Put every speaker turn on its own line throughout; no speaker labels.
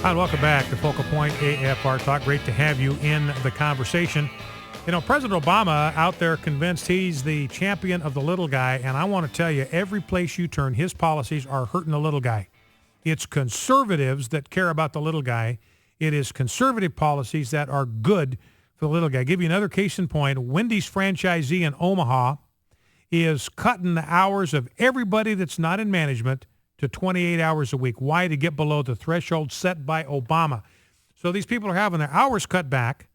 Hi, welcome back to Focal Point AFR Talk. Great to have you in the conversation. You know, President Obama out there convinced he's the champion of the little guy, and I want to tell you, every place you turn, his policies are hurting the little guy. It's conservatives that care about the little guy. It is conservative policies that are good for the little guy. I'll give you another case in point. Wendy's franchisee in Omaha is cutting the hours of everybody that's not in management to 28 hours a week. Why? To get below the threshold set by Obama. So these people are having their hours cut back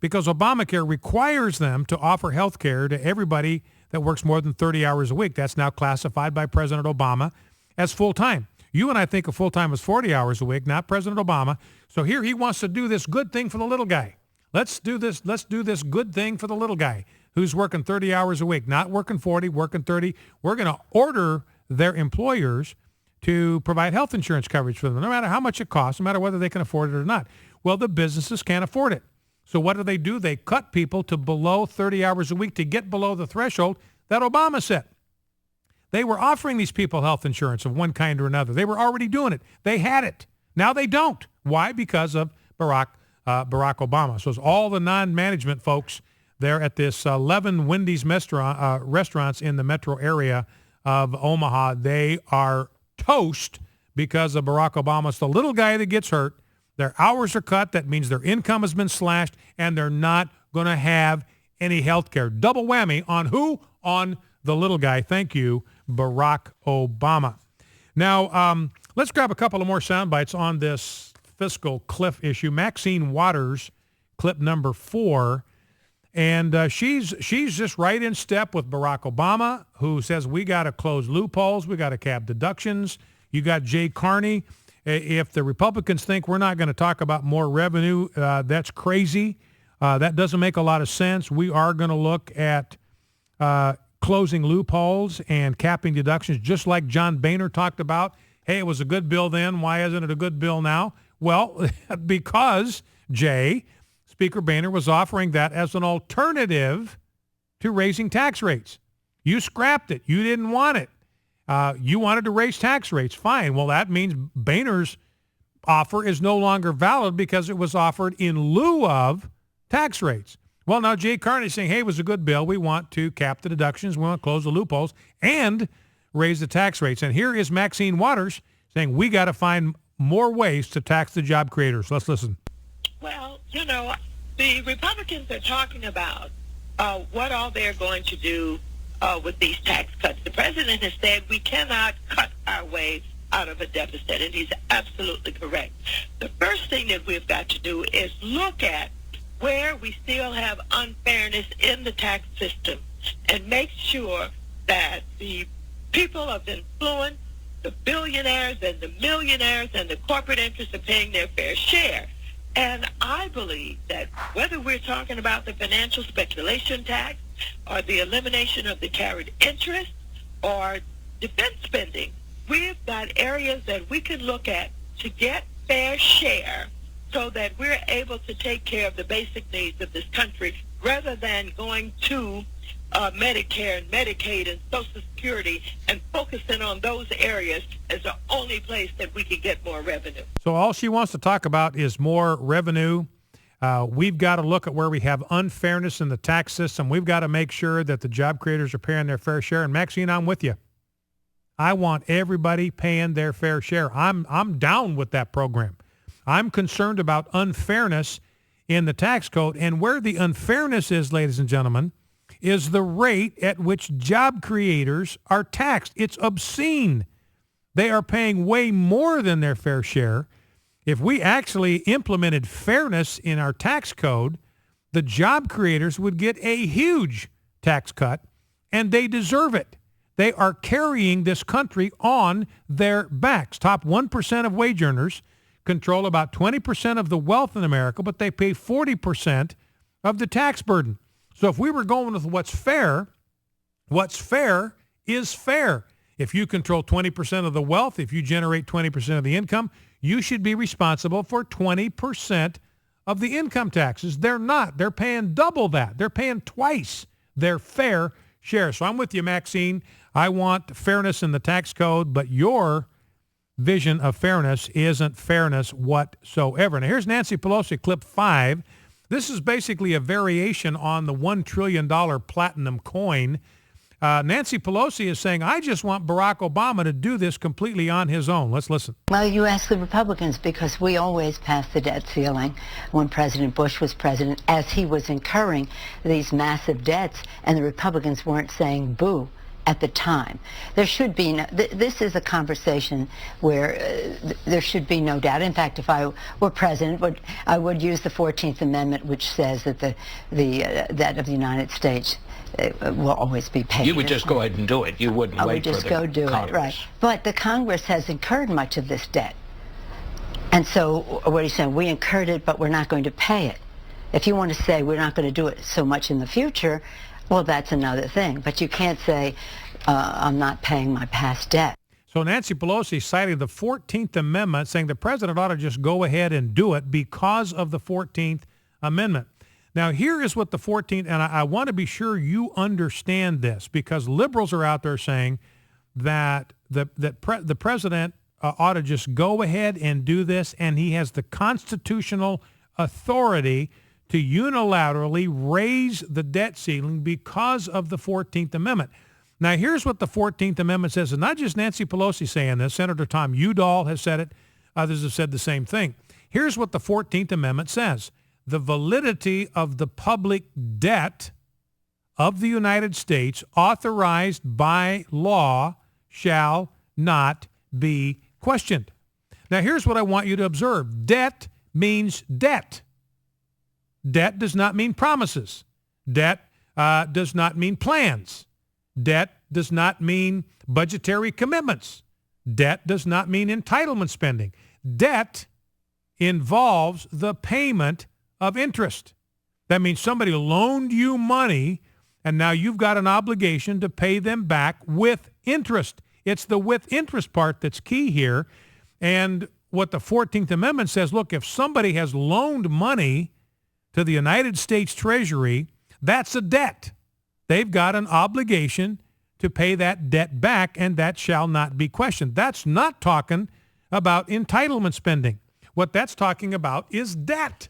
because Obamacare requires them to offer health care to everybody that works more than 30 hours a week. That's now classified by President Obama as full-time. You and I think of full-time as 40 hours a week, not President Obama. So here he wants to do this good thing for the little guy. Let's do this good thing for the little guy who's working 30 hours a week, not working 40, working 30. We're going to order their employers to provide health insurance coverage for them, no matter how much it costs, no matter whether they can afford it or not. Well, the businesses can't afford it. So what do? They cut people to below 30 hours a week to get below the threshold that Obama set. They were offering these people health insurance of one kind or another. They were already doing it. They had it. Now they don't. Why? Because of Barack Obama. So it's all the non-management folks there at this 11 Wendy's restaurants in the metro area of Omaha. They are toast because of Barack Obama. It's the little guy that gets hurt. Their hours are cut. That means their income has been slashed, and they're not going to have any health care. Double whammy on who? On the little guy. Thank you, Barack Obama. Now, let's grab a couple of more sound bites on this fiscal cliff issue. Maxine Waters, clip number 4. And she's just right in step with Barack Obama, who says we got to close loopholes, we got to cap deductions. You got Jay Carney. If the Republicans think we're not going to talk about more revenue, that's crazy. That doesn't make a lot of sense. We are going to look at closing loopholes and capping deductions, just like John Boehner talked about. Hey, it was a good bill then. Why isn't it a good bill now? Well, because, Jay, Speaker Boehner was offering that as an alternative to raising tax rates. You scrapped it. You didn't want it. You wanted to raise tax rates. Fine. Well, that means Boehner's offer is no longer valid because it was offered in lieu of tax rates. Well, now Jay Carney is saying, hey, it was a good bill. We want to cap the deductions. We want to close the loopholes and raise the tax rates. And here is Maxine Waters saying we got to find more ways to tax the job creators. Let's listen.
Well, the Republicans are talking about what all they're going to do with these tax cuts. The president has said we cannot cut our way out of a deficit, and he's absolutely correct. The first thing that we've got to do is look at where we still have unfairness in the tax system and make sure that the people of influence, the billionaires and the millionaires and the corporate interests are paying their fair share. And I believe that whether we're talking about the financial speculation tax or the elimination of the carried interest or defense spending, we've got areas that we can look at to get fair share so that we're able to take care of the basic needs of this country rather than going to Medicare and Medicaid and Social Security and focusing on those areas as the only place that we can get more revenue.
So all she wants to talk about is more revenue. We've got to look at where we have unfairness in the tax system. We've got to make sure that the job creators are paying their fair share. And Maxine, I'm with you. I want everybody paying their fair share. I'm down with that program. I'm concerned about unfairness in the tax code. And where the unfairness is, ladies and gentlemen, is the rate at which job creators are taxed. It's obscene. They are paying way more than their fair share. If we actually implemented fairness in our tax code, the job creators would get a huge tax cut, and they deserve it. They are carrying this country on their backs. Top 1% of wage earners control about 20% of the wealth in America, but they pay 40% of the tax burden. So if we were going with what's fair is fair. If you control 20% of the wealth, if you generate 20% of the income, you should be responsible for 20% of the income taxes. They're not. They're paying double that. They're paying twice their fair share. So I'm with you, Maxine. I want fairness in the tax code, but your vision of fairness isn't fairness whatsoever. Now, here's Nancy Pelosi, clip 5. This is basically a variation on the $1 trillion platinum coin. Nancy Pelosi is saying, I just want Barack Obama to do this completely on his own. Let's listen.
Well, you ask the Republicans, because we always passed the debt ceiling when President Bush was president, as he was incurring these massive debts, and the Republicans weren't saying boo at the time. There should be no, this is a conversation where there should be no doubt. In fact, if I were president, I would use the 14th Amendment, which says that the debt of the United States will always be paid.
You would just go ahead and do it. You wouldn't wait for the Congress.
I would just go do it, right. But the Congress has incurred much of this debt. And so what he's saying, we incurred it, but we're not going to pay it. If you want to say we're not going to do it so much in the future, well, that's another thing. But you can't say, I'm not paying my past debt.
So Nancy Pelosi citing the 14th Amendment, saying the president ought to just go ahead and do it because of the 14th Amendment. Now, here is what the 14th, and I want to be sure you understand this, because liberals are out there saying that the president ought to just go ahead and do this, and he has the constitutional authority to unilaterally raise the debt ceiling because of the 14th Amendment. Now, here's what the 14th Amendment says, and not just Nancy Pelosi saying this. Senator Tom Udall has said it. Others have said the same thing. Here's what the 14th Amendment says. The validity of the public debt of the United States authorized by law shall not be questioned. Now, here's what I want you to observe. Debt means debt. Debt does not mean promises. Debt does not mean plans. Debt does not mean budgetary commitments. Debt does not mean entitlement spending. Debt involves the payment of interest. That means somebody loaned you money, and now you've got an obligation to pay them back with interest. It's the with interest part that's key here. And what the 14th Amendment says, look, if somebody has loaned money to the United States Treasury, that's a debt. They've got an obligation to pay that debt back, and that shall not be questioned. That's not talking about entitlement spending. What that's talking about is debt.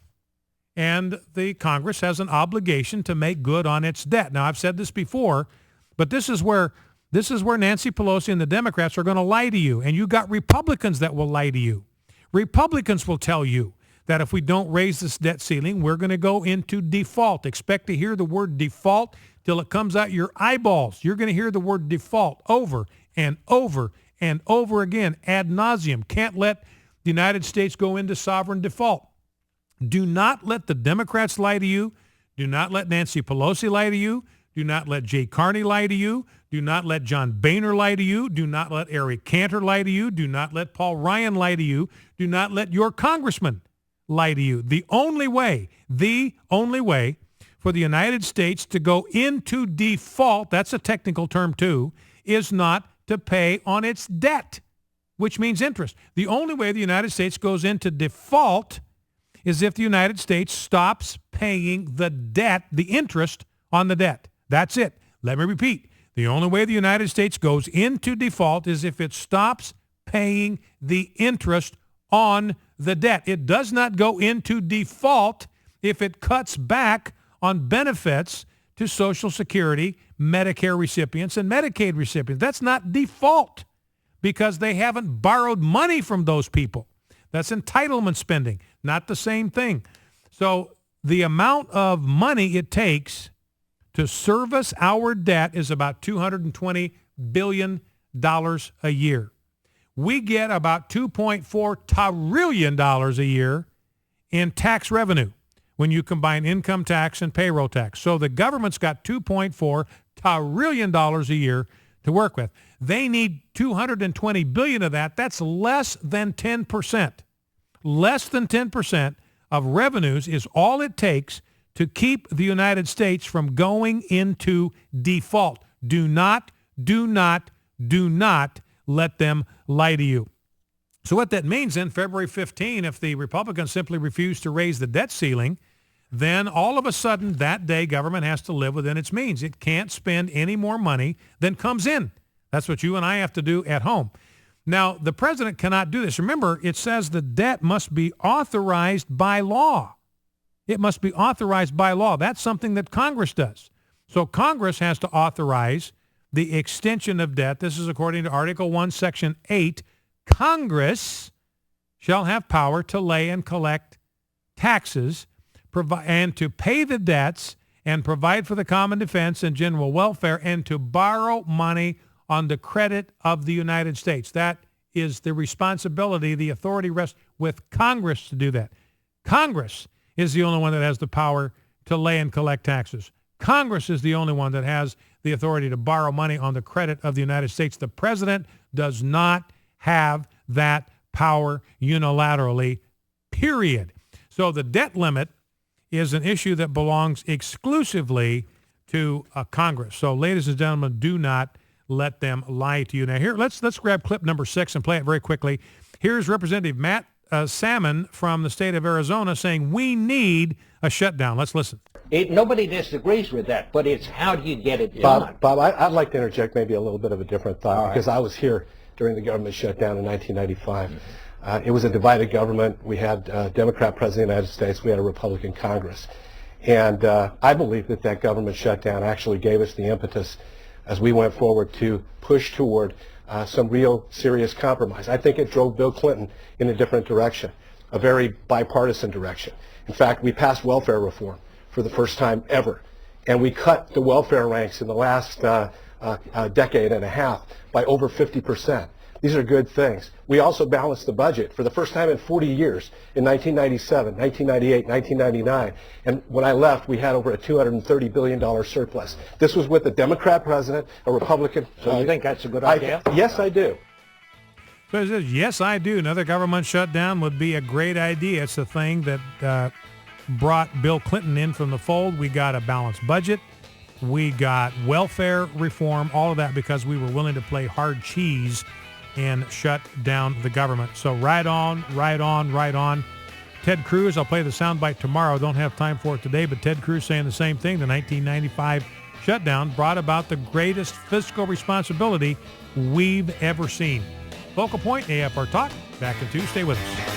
And the Congress has an obligation to make good on its debt. Now, I've said this before, but this is where Nancy Pelosi and the Democrats are going to lie to you. And you got Republicans that will lie to you. Republicans will tell you that if we don't raise this debt ceiling, we're going to go into default. Expect to hear the word default till it comes out your eyeballs. You're going to hear the word default over and over and over again, ad nauseum. Can't let the United States go into sovereign default. Do not let the Democrats lie to you. Do not let Nancy Pelosi lie to you. Do not let Jay Carney lie to you. Do not let John Boehner lie to you. Do not let Eric Cantor lie to you. Do not let Paul Ryan lie to you. Do not let your congressman lie to you. The only way for the United States to go into default, that's a technical term too, is not to pay on its debt, which means interest. The only way the United States goes into default is if the United States stops paying the debt, the interest on the debt. That's it. Let me repeat. The only way the United States goes into default is if it stops paying the interest on the debt. It does not go into default if it cuts back on benefits to Social Security, Medicare recipients, and Medicaid recipients. That's not default because they haven't borrowed money from those people. That's entitlement spending, not the same thing. So the amount of money it takes to service our debt is about $220 billion a year. We get about $2.4 trillion a year in tax revenue when you combine income tax and payroll tax. So the government's got $2.4 trillion a year to work with. They need $220 billion of that. That's less than 10%. Less than 10% of revenues is all it takes to keep the United States from going into default. Do not let them lie to you. So what that means then, February 15, if the Republicans simply refuse to raise the debt ceiling, then all of a sudden that day government has to live within its means. It can't spend any more money than comes in. That's what you and I have to do at home. Now, the president cannot do this. Remember, it says the debt must be authorized by law. It must be authorized by law. That's something that Congress does. So Congress has to authorize the extension of debt. This is according to Article 1, Section 8. Congress shall have power to lay and collect taxes and to pay the debts and provide for the common defense and general welfare and to borrow money on the credit of the United States. That is the responsibility. The authority rests with Congress to do that. Congress is the only one that has the power to lay and collect taxes. Congress is the only one that has the authority to borrow money on the credit of the United States. The president does not have that power unilaterally, period. So the debt limit is an issue that belongs exclusively to Congress. So ladies and gentlemen, do not let them lie to you. Now here, let's grab clip number 6 and play it very quickly. Here's Representative Matt Salmon from the state of Arizona saying we need a shutdown. Let's listen.
Nobody disagrees with that, but it's how do you get it done?
Bob, I'd like to interject maybe a little bit of a different thought because I was here during the government shutdown in 1995. It was a divided government. We had a Democrat president of the United States. We had a Republican Congress. And I believe that that government shutdown actually gave us the impetus as we went forward to push toward some real serious compromise. I think it drove Bill Clinton in a different direction, a very bipartisan direction. In fact, we passed welfare reform for the first time ever. And we cut the welfare ranks in the last decade and a half by over 50%. These are good things. We also balanced the budget for the first time in 40 years in 1997, 1998, 1999. And when I left, we had over a $230 billion surplus. This was with a Democrat president, a Republican.
So you think that's a good idea?
Yes, I do.
So it says, yes, I do. Another government shutdown would be a great idea. It's the thing that brought Bill Clinton in from the fold. We got a balanced budget. We got welfare reform, all of that because we were willing to play hard cheese and shut down the government. So right on, right on, right on. Ted Cruz, I'll play the soundbite tomorrow. Don't have time for it today, but Ted Cruz saying the same thing. The 1995 shutdown brought about the greatest fiscal responsibility we've ever seen. Focal Point, AFR Talk, back in 2. Stay with us.